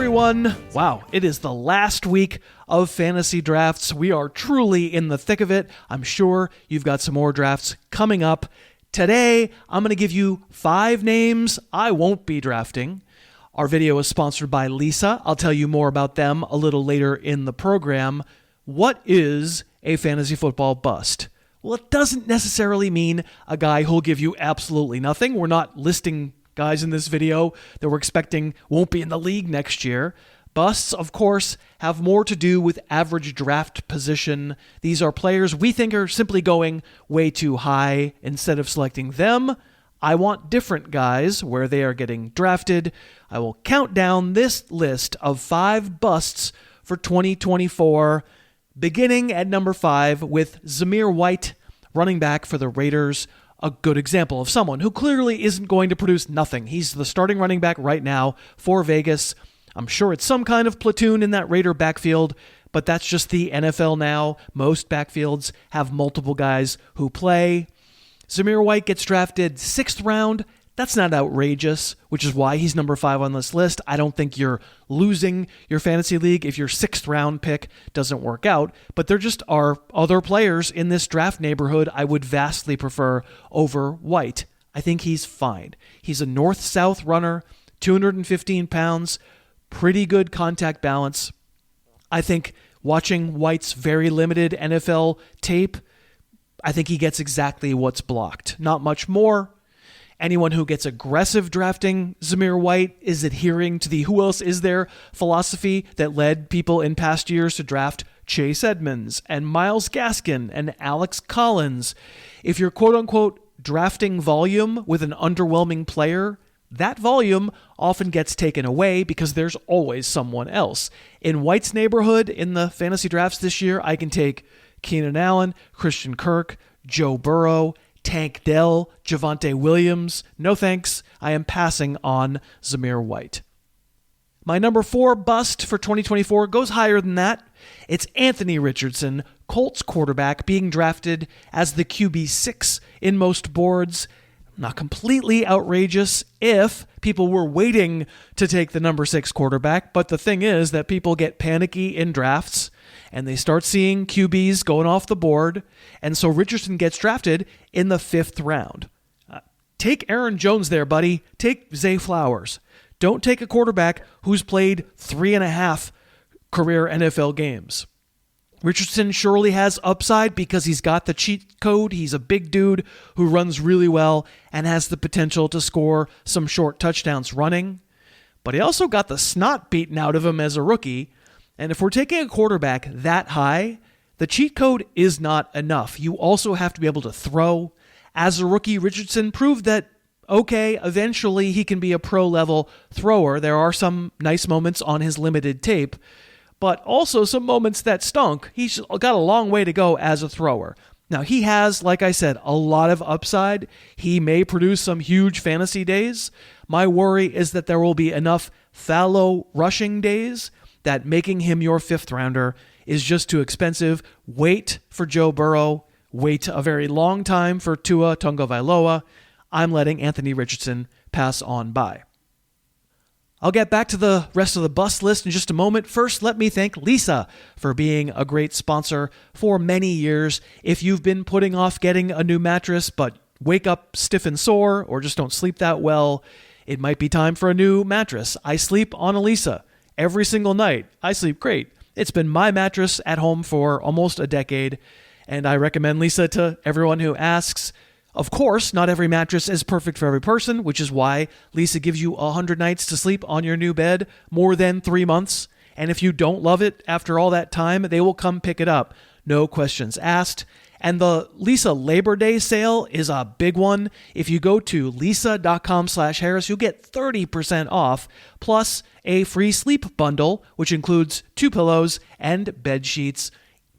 everyone. Wow, it is the last week of fantasy drafts. We are truly in the thick of it. I'm sure you've got some more drafts coming up. Today, I'm going to give you 5 names I won't be drafting. Our video is sponsored by Lisa. I'll tell you more about them a little later in the program. What is a fantasy football bust? Well, it doesn't necessarily mean a guy who'll give you absolutely nothing. We're not listing guys in this video that we're expecting won't be in the league next year. Busts, of course, have more to do with average draft position. These are players we think are simply going way too high. Instead of selecting them, I want different guys where they are getting drafted. I will count down this list of 5 busts for 2024, beginning at number 5 with Samir White, running back for the Raiders. A good example of someone who clearly isn't going to produce nothing. He's the starting running back right now for Vegas. I'm sure it's some kind of platoon in that Raider backfield, but that's just the NFL now. Most backfields have multiple guys who play. Samir White gets drafted 6th round. That's not outrageous, which is why he's number 5 on this list. I don't think you're losing your fantasy league if your 6th round pick doesn't work out, but there just are other players in this draft neighborhood I would vastly prefer over White. I think he's fine. He's a north-south runner, 215 pounds, pretty good contact balance. I think watching White's very limited NFL tape, I think he gets exactly what's blocked. Not much more. Anyone who gets aggressive drafting Samir White is adhering to the who else is there philosophy that led people in past years to draft Chase Edmonds and Myles Gaskin and Alex Collins. If you're quote-unquote drafting volume with an underwhelming player, that volume often gets taken away because there's always someone else. In White's neighborhood in the fantasy drafts this year, I can take Keenan Allen, Christian Kirk, Joe Burrow, Tank Dell, Javonte Williams. No thanks. I am passing on Samir White. My number 4 bust for 2024 goes higher than that. It's Anthony Richardson, Colts quarterback, being drafted as the QB6 in most boards. Not completely outrageous if people were waiting to take the number 6 quarterback, but the thing is that people get panicky in drafts and they start seeing QBs going off the board, and so Richardson gets drafted in the 5th round. Take Aaron Jones there, buddy. Take Zay Flowers. Don't take a quarterback who's played 3.5 career NFL games. Richardson surely has upside because he's got the cheat code. He's a big dude who runs really well and has the potential to score some short touchdowns running. But he also got the snot beaten out of him as a rookie. And if we're taking a quarterback that high, the cheat code is not enough. You also have to be able to throw. As a rookie, Richardson proved that, okay, eventually he can be a pro-level thrower. There are some nice moments on his limited tape, but also some moments that stunk. He's got a long way to go as a thrower. Now, he has, like I said, a lot of upside. He may produce some huge fantasy days. My worry is that there will be enough fallow rushing days that making him your 5th rounder is just too expensive. Wait for Joe Burrow. Wait a very long time for Tua Tagovailoa. I'm letting Anthony Richardson pass on by. I'll get back to the rest of the bust list in just a moment. First, let me thank Lisa for being a great sponsor for many years. If you've been putting off getting a new mattress but wake up stiff and sore or just don't sleep that well, it might be time for a new mattress. I sleep on a Lisa every single night. I sleep great. It's been my mattress at home for almost a decade, and I recommend Lisa to everyone who asks. Of course, not every mattress is perfect for every person, which is why Lisa gives you 100 nights to sleep on your new bed, more than 3 months. And if you don't love it after all that time, they will come pick it up. No questions asked. And the Lisa Labor Day sale is a big one. If you go to lisa.com/Harris, you'll get 30% off, plus a free sleep bundle, which includes 2 pillows and bed sheets.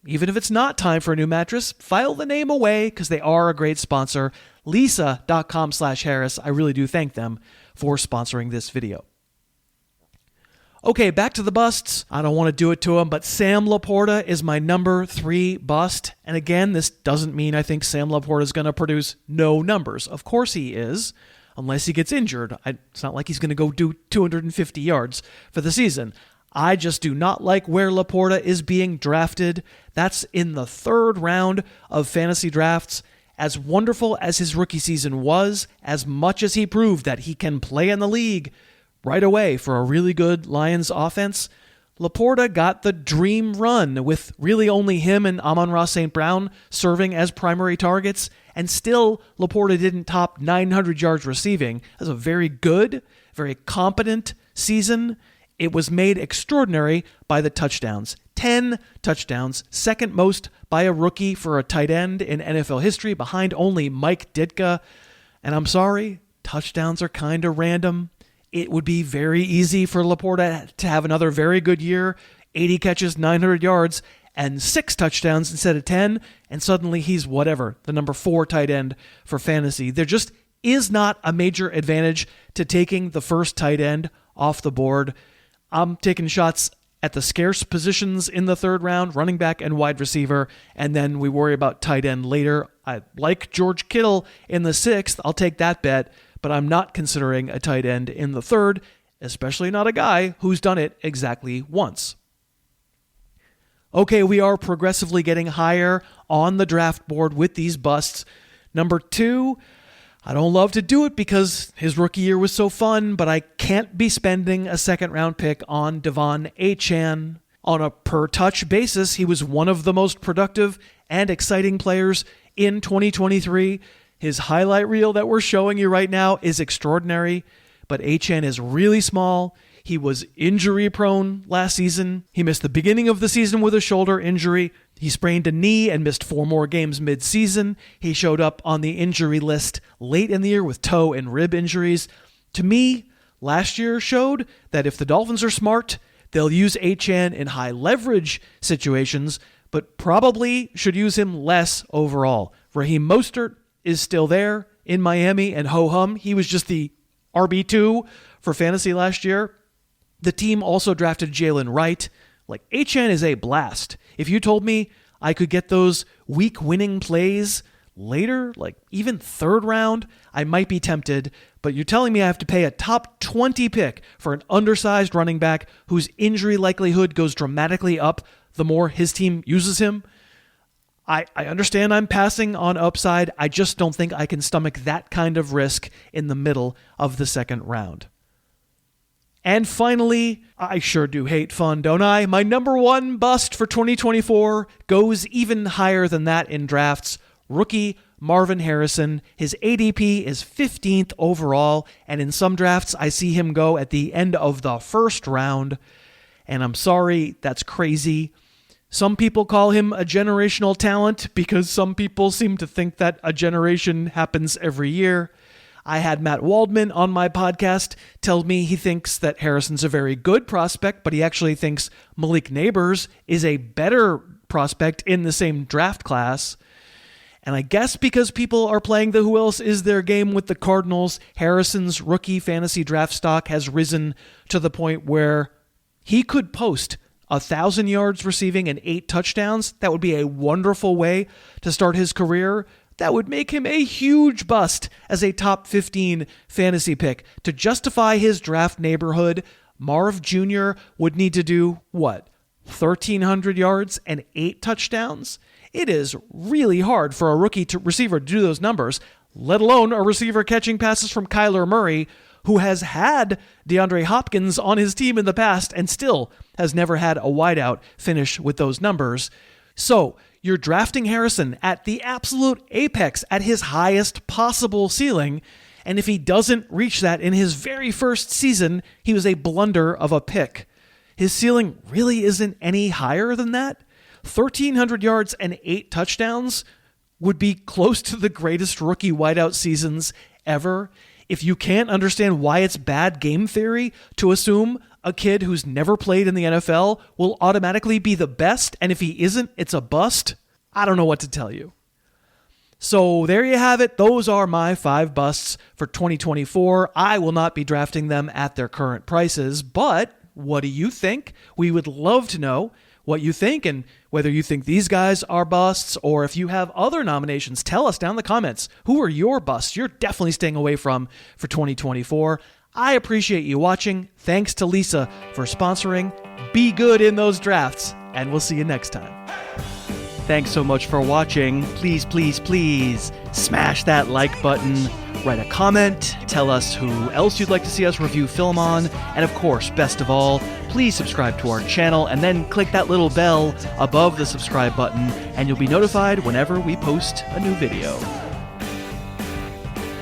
Even if it's not time for a new mattress, file the name away because they are a great sponsor. Lisa.com/Harris. I really do thank them for sponsoring this video. Okay, back to the busts. I don't want to do it to him, but Sam Laporta is my number 3 bust. And again, this doesn't mean I think Sam Laporta is going to produce no numbers. Of course he is. unless he gets injured. It's not like he's going to go do 250 yards for the season. I just do not like where Laporta is being drafted. That's in the 3rd round of fantasy drafts. As wonderful as his rookie season was, as much as he proved that he can play in the league right away for a really good Lions offense, Laporta got the dream run with really only him and Amon-Ra St. Brown serving as primary targets, and still Laporta didn't top 900 yards receiving. That's a very good, very competent season. It was made extraordinary by the touchdowns. 10 touchdowns, second most by a rookie for a tight end in NFL history, behind only Mike Ditka. And I'm sorry, touchdowns are kind of random. It would be very easy for Laporta to have another very good year, 80 catches, 900 yards, and 6 touchdowns instead of 10, and suddenly he's whatever, the number 4 tight end for fantasy. There just is not a major advantage to taking the first tight end off the board. I'm taking shots at the scarce positions in the 3rd round, running back and wide receiver, and then we worry about tight end later. I like George Kittle in the 6th. I'll take that bet, but I'm not considering a tight end in the 3rd, especially not a guy who's done it exactly once. Okay, we are progressively getting higher on the draft board with these busts. Number 2, I don't love to do it because his rookie year was so fun, but I can't be spending a 2nd-round pick on Devon Achane. On a per-touch basis, he was one of the most productive and exciting players in 2023. His highlight reel that we're showing you right now is extraordinary, but Achane is really small. He was injury-prone last season. He missed the beginning of the season with a shoulder injury. He sprained a knee and missed 4 more games mid-season. He showed up on the injury list late in the year with toe and rib injuries. To me, last year showed that if the Dolphins are smart, they'll use Achane in high-leverage situations, but probably should use him less overall. Raheem Mostert is still there in Miami, and ho-hum, he was just the RB2 for fantasy last year. The team also drafted Jalen Wright. Like, Achane is a blast. If you told me I could get those week-winning plays later, like even 3rd round, I might be tempted, but you're telling me I have to pay a top 20 pick for an undersized running back whose injury likelihood goes dramatically up the more his team uses him? I understand I'm passing on upside. I just don't think I can stomach that kind of risk in the middle of the 2nd round. And finally, I sure do hate fun, don't I? My number 1 bust for 2024 goes even higher than that in drafts. Rookie Marvin Harrison. His ADP is 15th overall, and in some drafts, I see him go at the end of the 1st round. And I'm sorry, that's crazy. Some people call him a generational talent because some people seem to think that a generation happens every year. I had Matt Waldman on my podcast tell me he thinks that Harrison's a very good prospect, but he actually thinks Malik Neighbors is a better prospect in the same draft class. And I guess because people are playing the who else is their game with the Cardinals, Harrison's rookie fantasy draft stock has risen to the point where he could post 1,000 yards receiving and 8 touchdowns. That would be a wonderful way to start his career. That would make him a huge bust as a top 15 fantasy pick. To justify his draft neighborhood, Marv Jr. would need to do, 1,300 yards and 8 touchdowns? It is really hard for a rookie receiver to do those numbers, let alone a receiver catching passes from Kyler Murray, who has had DeAndre Hopkins on his team in the past and still has never had a wideout finish with those numbers. So, you're drafting Harrison at the absolute apex, at his highest possible ceiling, and if he doesn't reach that in his very first season, he was a blunder of a pick. His ceiling really isn't any higher than that. 1,300 yards and 8 touchdowns would be close to the greatest rookie wideout seasons ever. If you can't understand why it's bad game theory to assume a kid who's never played in the NFL will automatically be the best, and if he isn't, it's a bust, I don't know what to tell you. So there you have it. Those are my 5 busts for 2024. I will not be drafting them at their current prices, but what do you think? We would love to know. what you think and whether you think these guys are busts, or if you have other nominations, tell us down in the comments. Who are your busts you're definitely staying away from for 2024? I appreciate you watching. Thanks to Lisa for sponsoring. Be good in those drafts, and we'll see you next time. Thanks so much for watching. Please, please, please smash that like button. Write a comment, tell us who else you'd like to see us review film on, and of course, best of all, please subscribe to our channel and then click that little bell above the subscribe button and you'll be notified whenever we post a new video.